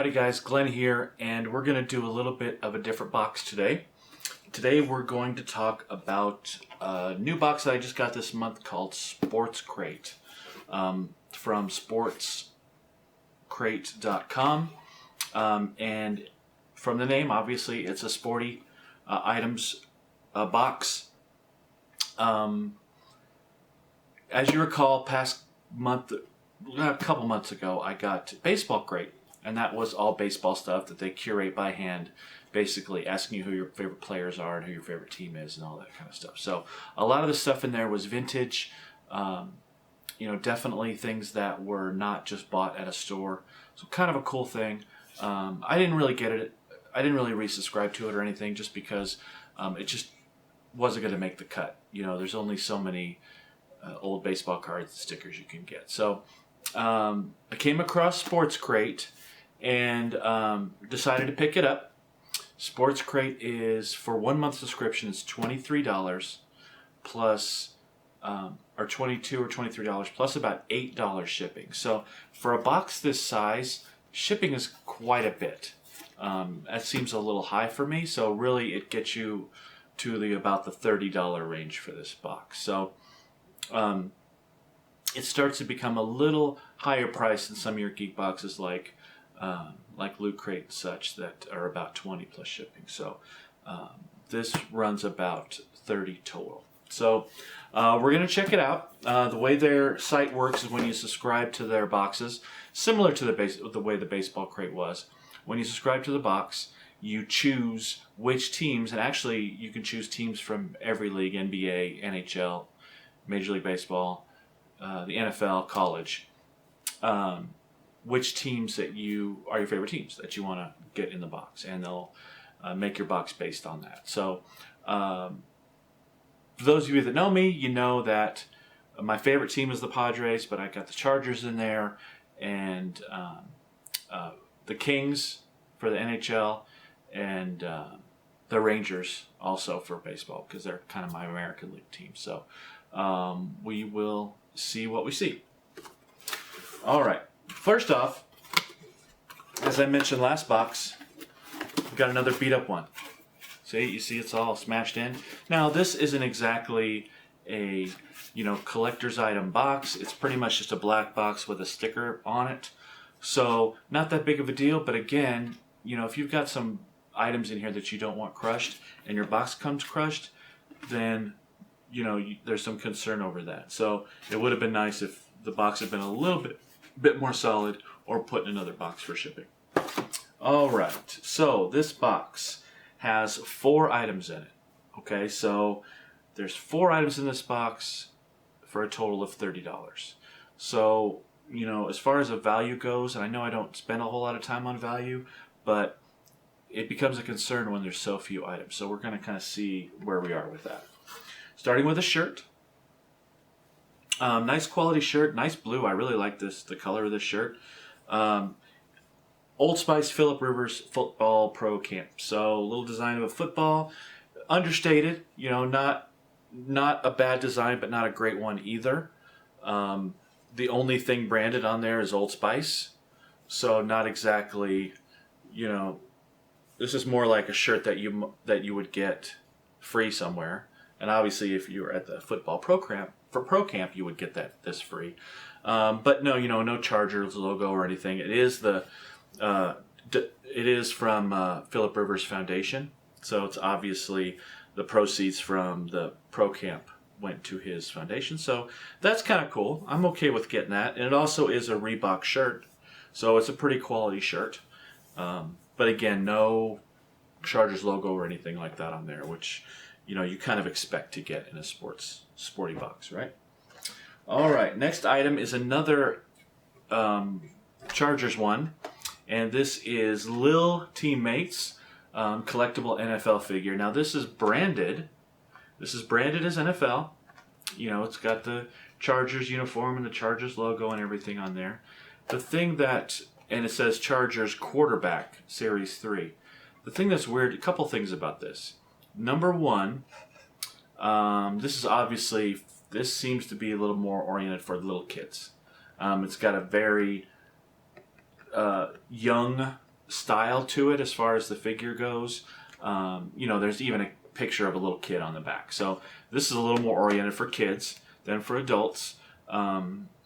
Howdy guys, Glenn here, and we're going to do a little bit of a different box today. Today we're going to talk about a new box that I just got this month called SportsCrate from SportsCrate.com. And from the name, obviously, it's a sporty items box. As you recall, a couple months ago, I got SportsCrate, and that was all baseball stuff that they curate by hand, basically asking you who your favorite players are and who your favorite team is and all that kind of stuff. So a lot of the stuff in there was vintage, definitely things that were not just bought at a store. So kind of a cool thing. I didn't really get it. I didn't really resubscribe to it or anything, just because it just wasn't going to make the cut. There's only so many old baseball cards and stickers you can get. So I came across SportsCrate and decided to pick it up. SportsCrate is, for 1 month subscription, it's $23 plus, or $22 or $23 plus about $8 shipping. So for a box this size, shipping is quite a bit. That seems a little high for me. So really, it gets you to about the $30 range for this box. So it starts to become a little higher price than some of your geek boxes like Loot Crate and such, that are about 20 plus shipping. So this runs about 30 total. So we're going to check it out. The way their site works is when you subscribe to their boxes, similar to the way the baseball crate was. When you subscribe to the box, you choose which teams, and actually you can choose teams from every league: NBA, NHL, Major League Baseball, the NFL, college. Which teams that are your favorite teams that you want to get in the box, and they'll make your box based on that. So for those of you that know me, you know that my favorite team is the Padres, but I got the Chargers in there, and the Kings for the NHL, and the Rangers also for baseball, because they're kind of my American League team. So we will see what we see. All right. First off, as I mentioned last box, we've got another beat up one. You see it's all smashed in. Now this isn't exactly a collector's item box. It's pretty much just a black box with a sticker on it. So not that big of a deal, but again, if you've got some items in here that you don't want crushed and your box comes crushed, then there's some concern over that. So it would have been nice if the box had been a little bit more solid, or put in another box for shipping. All right, so this box has 4 items in it. Okay, so there's 4 items in this box for a total of $30. So as far as a value goes, and I know I don't spend a whole lot of time on value, but it becomes a concern when there's so few items. So we're going to kind of see where we are with that. Starting with a shirt. Nice quality shirt, nice blue. I really like the color of this shirt. Old Spice Phillip Rivers Football Pro Camp. So a little design of a football, understated. Not a bad design, but not a great one either. The only thing branded on there is Old Spice, so not exactly. This is more like a shirt that you would get free somewhere. And obviously, if you were at the football pro camp, you would get this free. But no, no Chargers logo or anything. It is from Phillip Rivers Foundation, so it's obviously the proceeds from the pro camp went to his foundation. So that's kind of cool. I'm okay with getting that, and it also is a Reebok shirt, so it's a pretty quality shirt. But again, no Chargers logo or anything like that on there, which you kind of expect to get in a sporty box, right? All right, next item is another Chargers one, and this is Lil Teammates collectible NFL figure. Now this is branded. This is branded as NFL. It's got the Chargers uniform and the Chargers logo and everything on there. And it says Chargers quarterback Series 3. The thing that's weird, a couple things about this. Number one, this seems to be a little more oriented for little kids. It's got a very young style to it as far as the figure goes. There's even a picture of a little kid on the back. So this is a little more oriented for kids than for adults,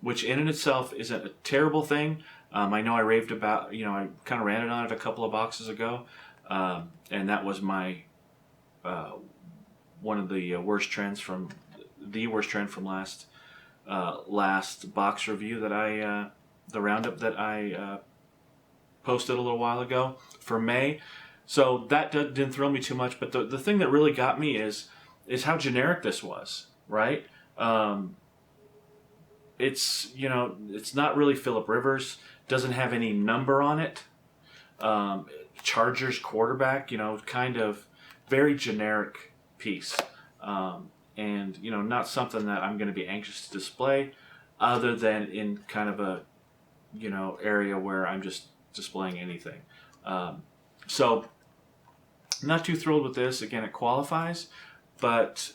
which in and itself isn't a terrible thing. I know I raved about, I kind of ranted on it a couple of boxes ago, and that was my one of the worst trends from last box review that the roundup that I posted a little while ago for May. So that didn't thrill me too much, but the thing that really got me is how generic this was, right? It's not really Phillip Rivers, doesn't have any number on it. Chargers quarterback, kind of very generic piece. And not something that I'm going to be anxious to display, other than in kind of a area where I'm just displaying anything. So not too thrilled with this. Again, it qualifies, but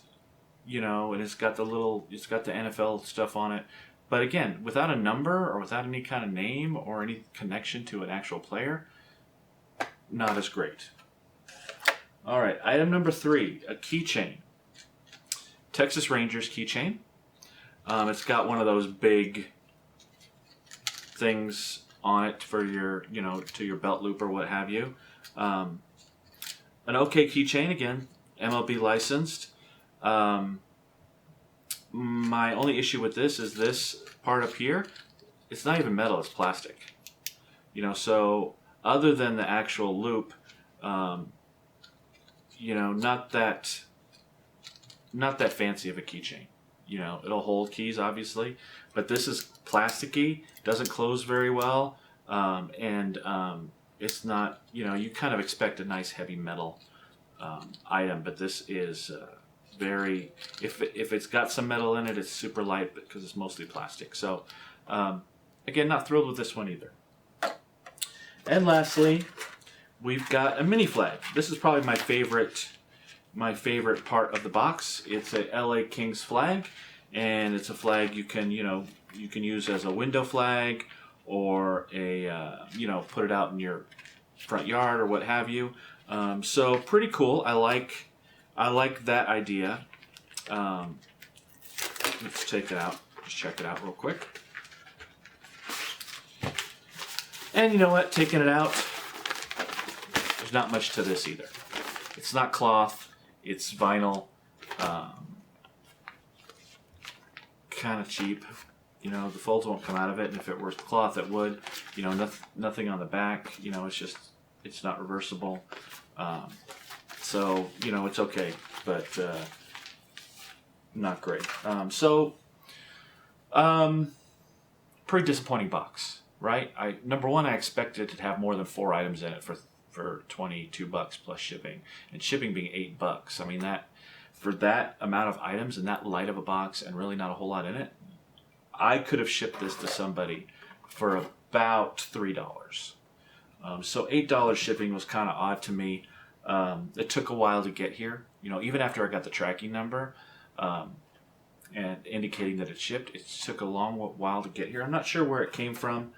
and it's got the NFL stuff on it. But again, without a number or without any kind of name or any connection to an actual player, not as great. All right, item number 3, a keychain. Texas Rangers keychain. It's got one of those big things on it for your, to your belt loop or what have you. An okay keychain, again, MLB licensed. My only issue with this is this part up here. It's not even metal, it's plastic. So other than the actual loop, not that fancy of a keychain. It'll hold keys, obviously, but this is plasticky, doesn't close very well, and it's not, you kind of expect a nice heavy metal item, but this is very, if it's got some metal in it, it's super light because it's mostly plastic. So, again, not thrilled with this one either. And lastly, we've got a mini flag. This is probably my favorite part of the box. It's a LA Kings flag, and it's a flag you can use as a window flag, or a put it out in your front yard or what have you. So pretty cool. I like that idea. Let's take it out. Just check it out real quick. And you know what? Taking it out, there's not much to this either. It's not cloth. It's vinyl. Kind of cheap. The folds won't come out of it, and if it were cloth, it would. Nothing on the back. It's not reversible. So it's okay, but not great. Pretty disappointing box, right? Number one, I expected to have more than 4 items in it for $22 plus shipping, and shipping being $8. I mean, that for that amount of items and that light of a box and really not a whole lot in it, I could have shipped this to somebody for about $3. So $8 shipping was kind of odd to me. It took a while to get here. Even after I got the tracking number and indicating that it shipped, it took a long while to get here. I'm not sure where it came from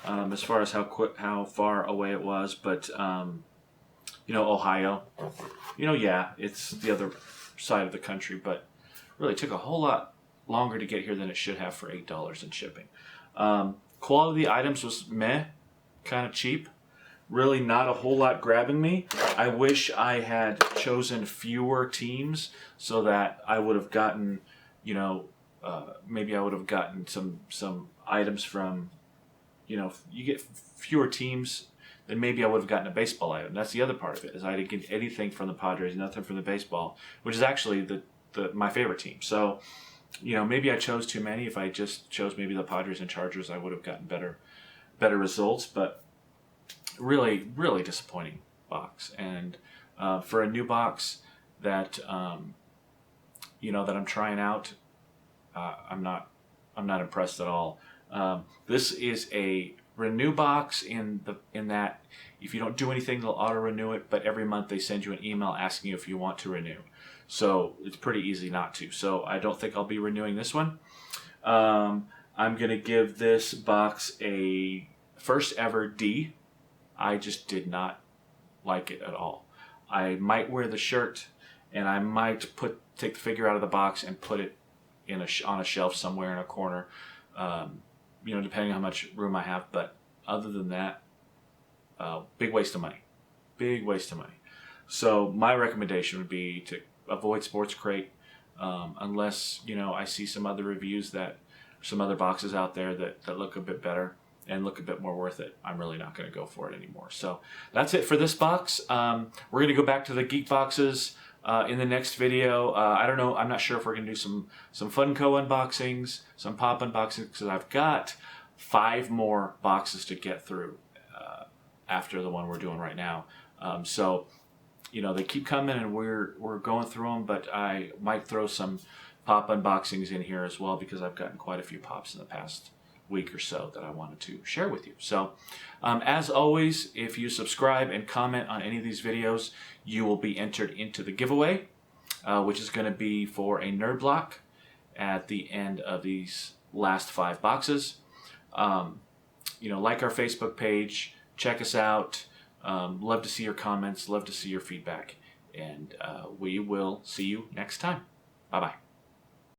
as far as how far away it was, but Ohio. It's the other side of the country, but really took a whole lot longer to get here than it should have for $8 in shipping. Quality of the items was meh, kind of cheap. Really not a whole lot grabbing me. I wish I had chosen fewer teams so that I would have gotten, maybe I would have gotten some items from, you get fewer teams, then maybe I would have gotten a baseball item. That's the other part of it, is I didn't get anything from the Padres, nothing from the baseball, which is actually my favorite team. So, maybe I chose too many. If I just chose maybe the Padres and Chargers, I would have gotten better results. But really, really disappointing box. And for a new box that that I'm trying out, I'm not impressed at all. This is a renew box in that if you don't do anything, they'll auto renew it, but every month they send you an email asking you if you want to renew. So it's pretty easy not to. So I don't think I'll be renewing this one. I'm going to give this box a first ever D. I just did not like it at all. I might wear the shirt, and I might take the figure out of the box and put it in on a shelf somewhere in a corner, depending on how much room I have. But other than that, big waste of money. Big waste of money. So my recommendation would be to avoid SportsCrate unless, I see some other reviews some other boxes out there that look a bit better and look a bit more worth it. I'm really not going to go for it anymore. So that's it for this box. We're going to go back to the Geek boxes in the next video. I don't know. I'm not sure if we're going to do some Funko unboxings, some Pop unboxings, because I've got 5 more boxes to get through after the one we're doing right now. So they keep coming, and we're going through them, but I might throw some Pop unboxings in here as well, because I've gotten quite a few Pops in the past week or so that I wanted to share with you. So as always, if you subscribe and comment on any of these videos, you will be entered into the giveaway, which is going to be for a nerd block at the end of these last 5 boxes. Like our Facebook page, check us out. Love to see your comments, love to see your feedback, and we will see you next time. Bye-bye.